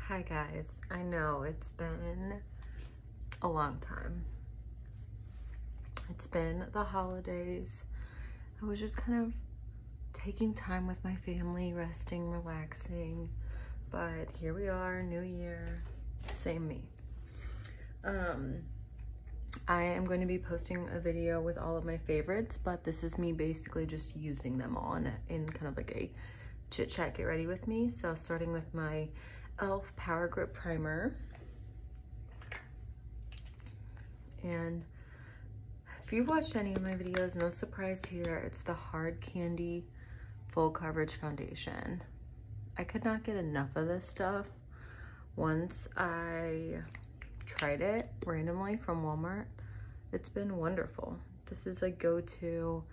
Hi guys, I know it's been a long time. It's been the holidays. I was just kind of taking time with my family, resting, relaxing, but here we are, new year, same me. I am going to be posting a video with all of my favorites, but this is me basically just using them all in kind of like a chit chat, get ready with me. So starting with my e.l.f. Power Grip Primer. And if you've watched any of my videos, no surprise here, it's the Hard Candy Full Coverage Foundation. I could not get enough of this stuff. Once I tried it randomly from Walmart, it's been wonderful. This is a go-to.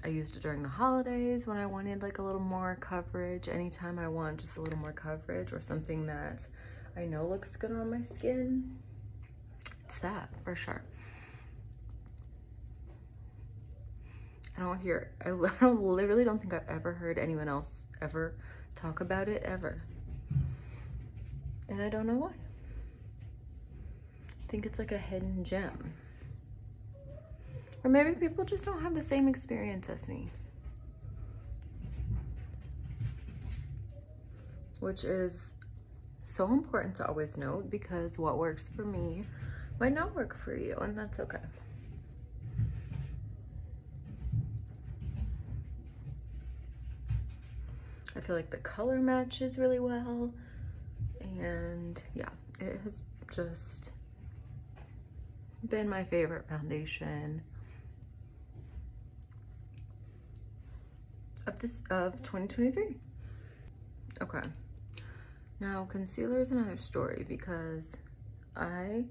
I used it during the holidays when I wanted like a little more coverage. Anytime I want just a little more coverage or something that I know looks good on my skin, it's that for sure. I literally don't think I've ever heard anyone else ever talk about it ever. And I don't know why. I think it's like a hidden gem. Or maybe people just don't have the same experience as me. Which is so important to always note, because what works for me might not work for you, and that's okay. I feel like the color matches really well, and yeah, it has just been my favorite foundation of 2023. Okay, now concealer is another story, because I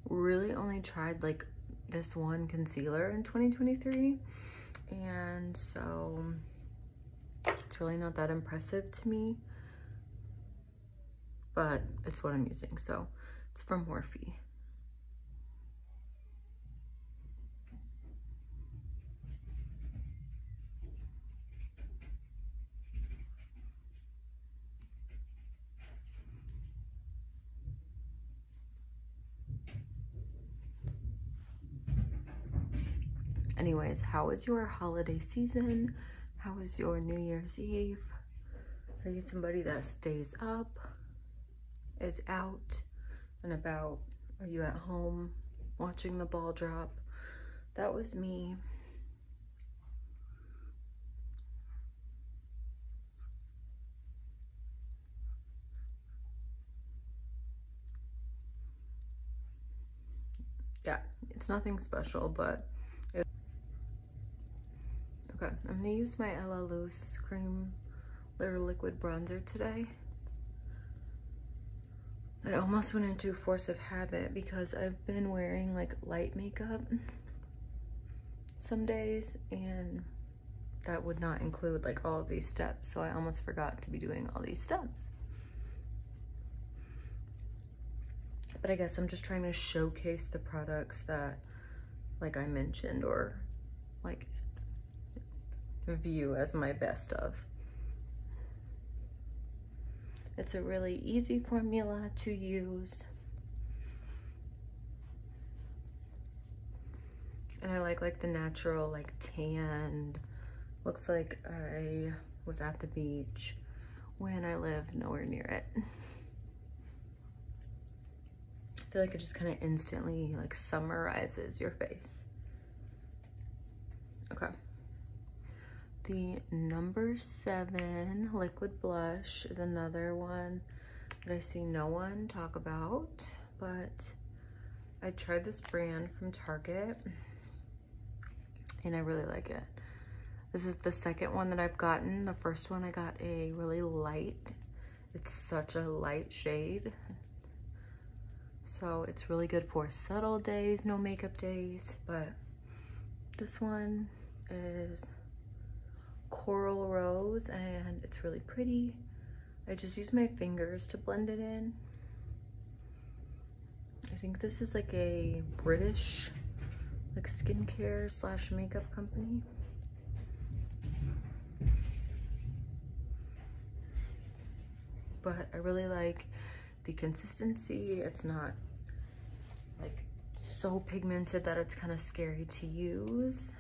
really only tried like this one concealer in 2023, and so it's really not that impressive to me, but it's what I'm using. So it's from Morphe. Anyways, how was your holiday season? How was your New Year's Eve? Are you somebody that stays up, is out and about? Are you at home watching the ball drop? That was me. Yeah, it's nothing special, but okay, I'm gonna use my Ella Loose Cream Clear Liquid Bronzer today. I almost went into force of habit because I've been wearing like light makeup some days, and that would not include like all of these steps, so I almost forgot to be doing all these steps. But I guess I'm just trying to showcase the products that like I mentioned or like view as my best of. It's a really easy formula to use. And I like the natural like tanned. Looks like I was at the beach when I live nowhere near it. I feel like it just kind of instantly like summarizes your face. Okay. The number 7 liquid blush is another one that I see no one talk about, but I tried this brand from Target and I really like it. This is the second one that I've gotten. The first one I got a really light, it's such a light shade. So it's really good for subtle days, no makeup days, but this one is Coral Rose and it's really pretty. I just use my fingers to blend it in. I think this is like a British like skincare slash makeup company. but I really like the consistency. It's not like so pigmented that it's kind of scary to use.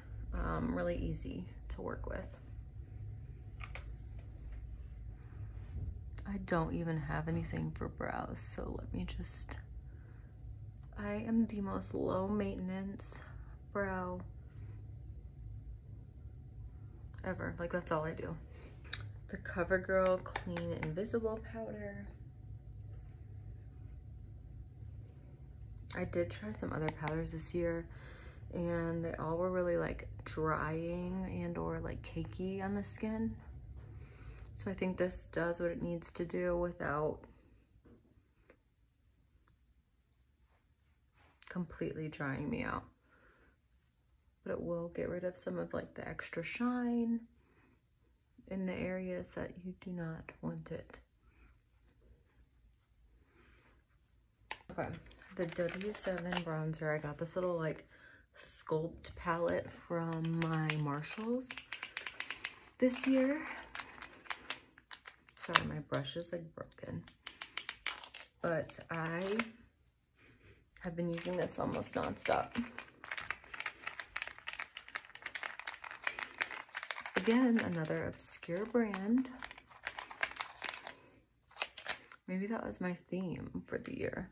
Really easy to work with. I don't even have anything for brows, so let me just, I am the most low maintenance brow ever. Like, that's all I do. The CoverGirl Clean Invisible Powder. I did try some other powders this year, and they all were really like drying and or like cakey on the skin. So I think this does what it needs to do without completely drying me out. But it will get rid of some of like the extra shine in the areas that you do not want it. Okay, the W7 bronzer. I got this little like sculpt palette from my Marshalls this year. Sorry, my brush is like broken. But I have been using this almost nonstop. Again, another obscure brand. Maybe that was my theme for the year.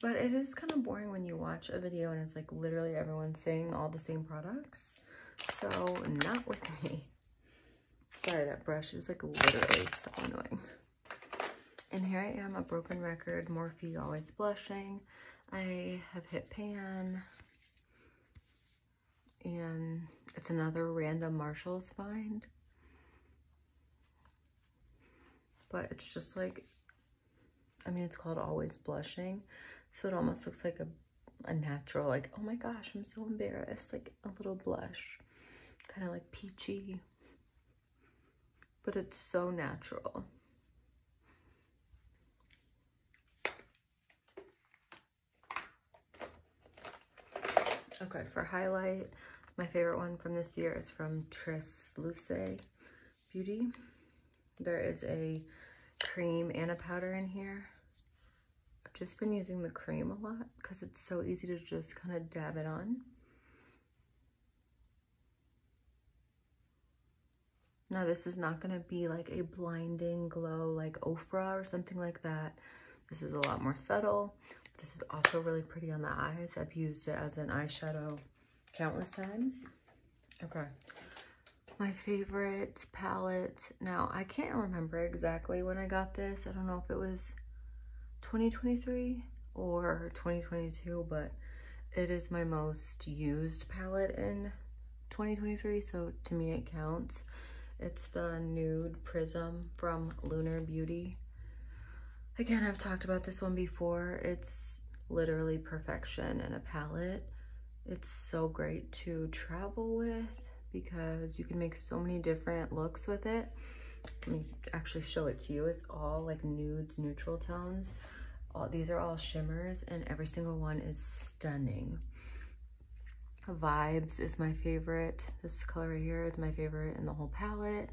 But it is kind of boring when you watch a video and it's like literally everyone saying all the same products. So not with me. Sorry, that brush is like literally so annoying. And here I am, a broken record, Morphe Always Blushing. I have hit pan. And it's another random Marshalls find. But it's just like, I mean, it's called Always Blushing. So it almost looks like a natural, like, oh my gosh, I'm so embarrassed. Like a little blush, kind of like peachy. But it's so natural. Okay, for highlight, my favorite one from this year is from Tris Luce Beauty. There is a cream and a powder in here. I've just been using the cream a lot because it's so easy to just kind of dab it on. Now this is not going to be like a blinding glow like Ofra or something like that. This is a lot more subtle. This is also really pretty on the eyes. I've used it as an eyeshadow countless times. Okay. My favorite palette. Now, I can't remember exactly when I got this. I don't know if it was 2023 or 2022, but it is my most used palette in 2023, so to me it counts. It's the Nude Prism from Lunar Beauty. Again, I've talked about this one before. It's literally perfection in a palette. It's so great to travel with because you can make so many different looks with it. Let me actually show it to you. It's all like nudes, neutral tones. These are all shimmers and every single one is stunning. Vibes is my favorite. This color right here is my favorite in the whole palette.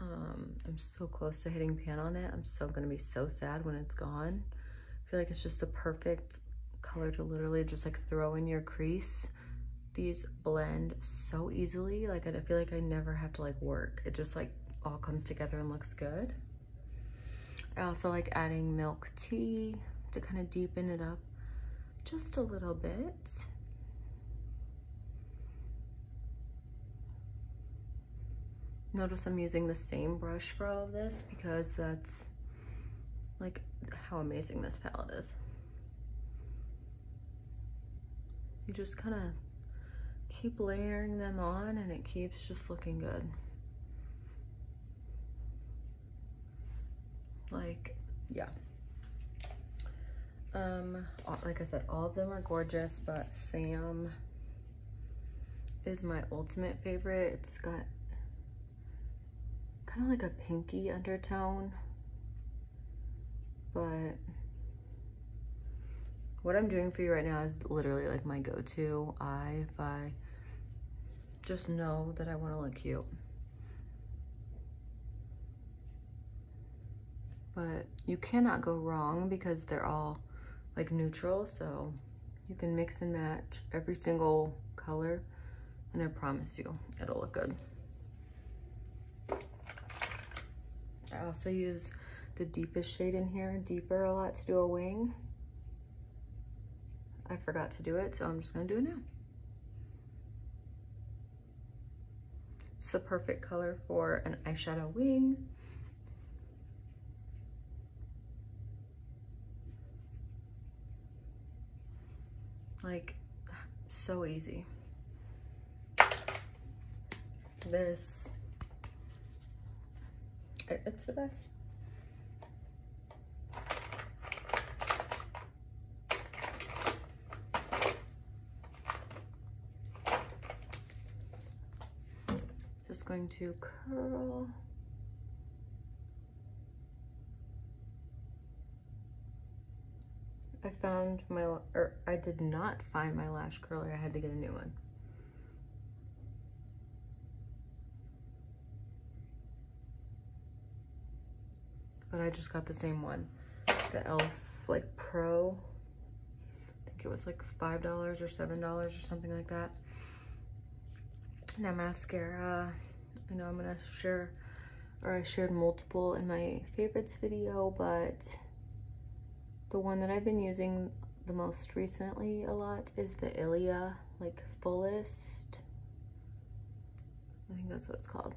I'm so close to hitting pan on it. I'm so gonna be so sad when it's gone. I feel like it's just the perfect color to literally just like throw in your crease. These blend so easily. Like I feel like I never have to like work. It just like all comes together and looks good. I also like adding milk tea to kind of deepen it up just a little bit. Notice I'm using the same brush for all of this because that's like how amazing this palette is. You just kind of keep layering them on and it keeps just looking good. Like, yeah. Like I said, all of them are gorgeous, but Sam is my ultimate favorite. It's got kind of like a pinky undertone, but what I'm doing for you right now is literally like my go-to eye. If I just know that I want to look cute. But you cannot go wrong because they're all like neutral, so you can mix and match every single color, and I promise you it'll look good. I also use the deepest shade in here, deeper a lot, to do a wing. I forgot to do it, so I'm just gonna do it now. It's the perfect color for an eyeshadow wing. Like, so easy. This, it's the best. Just going to curl. I found my, or I did not find my lash curler. I had to get a new one. But I just got the same one, the e.l.f. like Pro. I think it was like $5 or $7 or something like that. Now mascara, I know I'm gonna share, or I shared multiple in my favorites video, but the one that I've been using the most recently a lot is the Ilia, like Fullest. I think that's what it's called.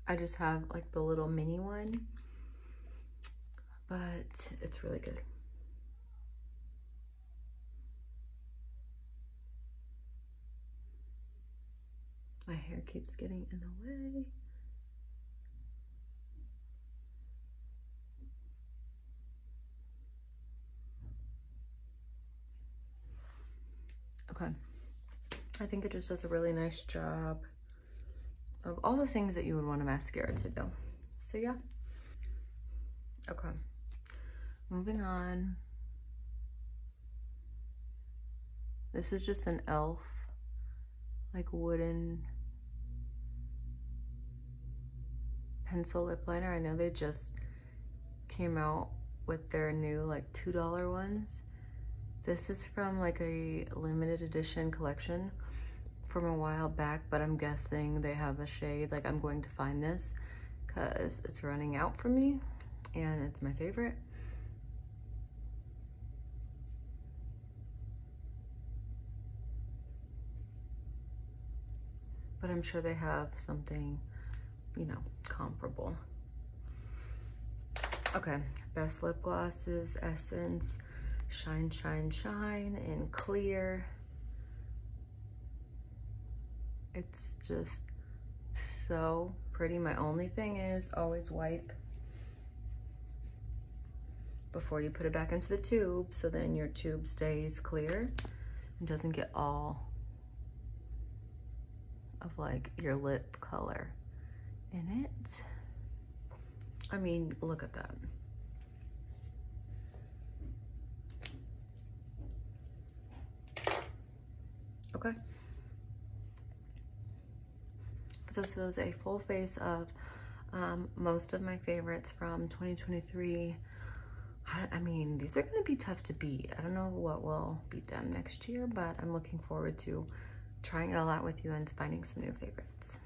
I just have like the little mini one, but it's really good. My hair keeps getting in the way. Okay, I think it just does a really nice job of all the things that you would want a mascara to do. So yeah. Okay, moving on. This is just an e.l.f. like wooden pencil lip liner. I know they just came out with their new like $2 ones. This is from like a limited edition collection from a while back, but I'm guessing they have a shade. Like, I'm going to find this because it's running out for me and it's my favorite. But I'm sure they have something, you know, comparable. Okay, best lip glosses, Essence Shine Shine Shine in clear. It's just so pretty. My only thing is always wipe before you put it back into the tube, so then your tube stays clear and doesn't get all of like your lip color in it. I mean, look at that. Okay. This was a full face of most of my favorites from 2023. I mean, these are gonna be tough to beat. I don't know what will beat them next year, but I'm looking forward to trying it all out with you and finding some new favorites.